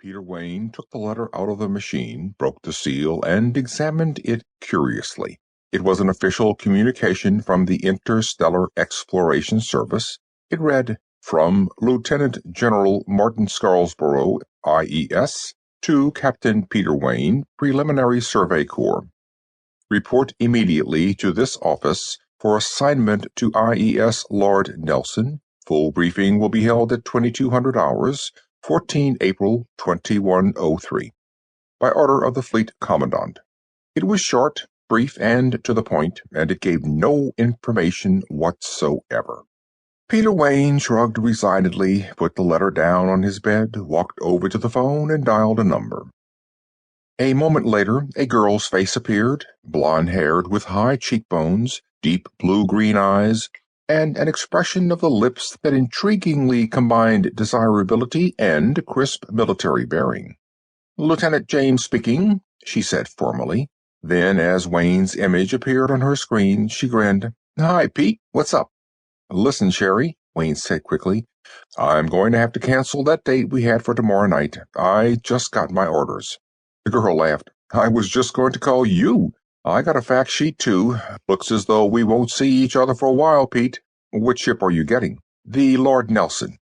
Peter Wayne took the letter out of the machine, broke the seal, and examined it curiously. It was an official communication from the Interstellar Exploration Service. It read, "From Lieutenant General Martin Scarborough, IES, to Captain Peter Wayne, Preliminary Survey Corps. Report immediately to this office for assignment to IES Lord Nelson. Full briefing will be held at 2200 hours, 14 April 2103. By order of the Fleet Commandant." It was short, brief, and to the point, and it gave no information whatsoever. Peter Wayne shrugged resignedly, put the letter down on his bed, walked over to the phone, and dialed a number. A moment later, a girl's face appeared, blonde-haired with high cheekbones, deep blue-green eyes, and an expression of the lips that intriguingly combined desirability and crisp military bearing. "Lieutenant James speaking," she said formally. Then, as Wayne's image appeared on her screen, she grinned. "Hi, Pete. What's up?" "Listen, Sherri," Wayne said quickly. "I'm going to have to cancel that date we had for tomorrow night. I just got my orders." The girl laughed. "I was just going to call you. I got a fact sheet, too. Looks as though we won't see each other for a while, Pete." "Which ship are you getting?" "The Lord Nelson."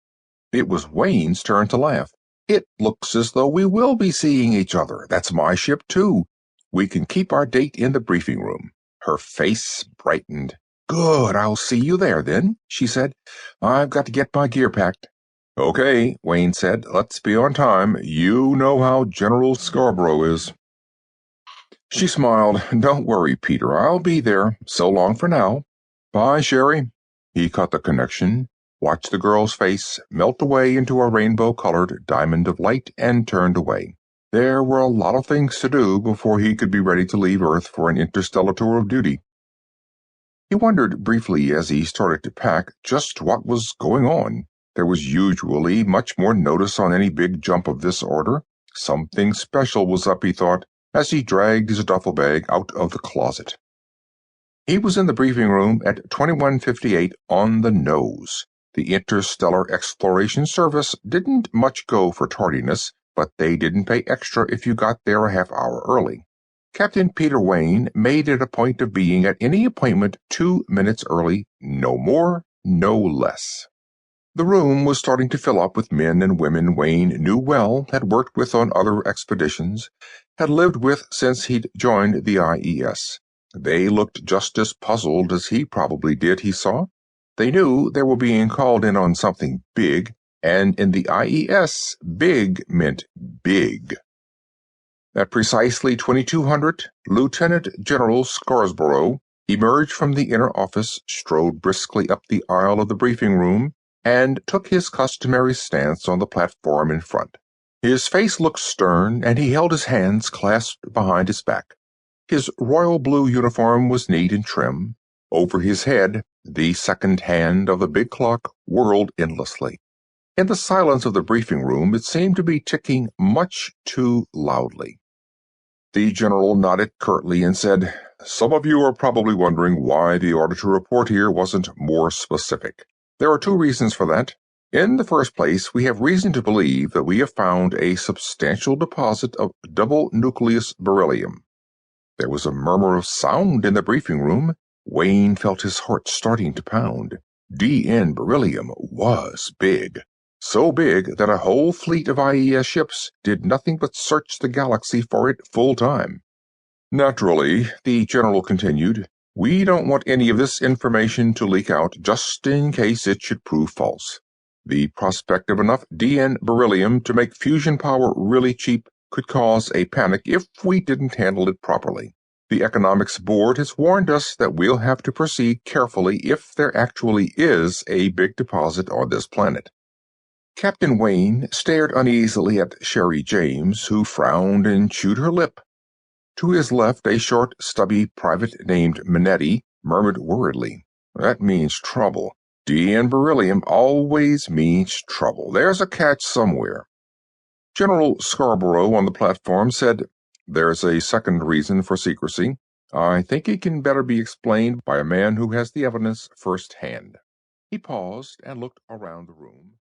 It was Wayne's turn to laugh. "It looks as though we will be seeing each other. That's my ship, too. We can keep our date in the briefing room." Her face brightened. "Good, I'll see you there, then," she said. "I've got to get my gear packed." "Okay," Wayne said. "Let's be on time. You know how General Scarborough is." She smiled. "Don't worry, Peter. I'll be there. So long for now." "Bye, Sherri." He cut the connection, watched the girl's face melt away into a rainbow-colored diamond of light, and turned away. There were a lot of things to do before he could be ready to leave Earth for an interstellar tour of duty. He wondered briefly as he started to pack just what was going on. There was usually much more notice on any big jump of this order. Something special was up, he thought, as he dragged his duffel bag out of the closet. He was in the briefing room at 21:58 on the nose. The Interstellar Exploration Service didn't much go for tardiness, but they didn't pay extra if you got there a half-hour early. Captain Peter Wayne made it a point of being at any appointment 2 minutes early, no more, no less. The room was starting to fill up with men and women Wayne knew well, had worked with on other expeditions, had lived with since he'd joined the IES. They looked just as puzzled as he probably did, he saw. They knew they were being called in on something big, and in the IES, big meant big. At precisely 2200, Lieutenant General Scarborough emerged from the inner office, strode briskly up the aisle of the briefing room, and took his customary stance on the platform in front. His face looked stern, and he held his hands clasped behind his back. His royal blue uniform was neat and trim. Over his head, the second hand of the big clock whirled endlessly. In the silence of the briefing room, it seemed to be ticking much too loudly. The general nodded curtly and said, "Some of you are probably wondering why the order to report here wasn't more specific. There are 2 reasons for that. In the first place, we have reason to believe that we have found a substantial deposit of double-nucleus beryllium." There was a murmur of sound in the briefing room. Wayne felt his heart starting to pound. DN beryllium was big. So big that a whole fleet of IES ships did nothing but search the galaxy for it full-time. "Naturally," the general continued, "we don't want any of this information to leak out just in case it should prove false. The prospect of enough DN beryllium to make fusion power really cheap could cause a panic if we didn't handle it properly. The Economics Board has warned us that we'll have to proceed carefully if there actually is a big deposit on this planet." Captain Wayne stared uneasily at Sherri James, who frowned and chewed her lip. To his left, a short, stubby private named Minetti murmured worriedly, "That means trouble. DN beryllium always means trouble. There's a catch somewhere." General Scarborough on the platform said, "There's a second reason for secrecy. I think it can better be explained by a man who has the evidence firsthand." He paused and looked around the room.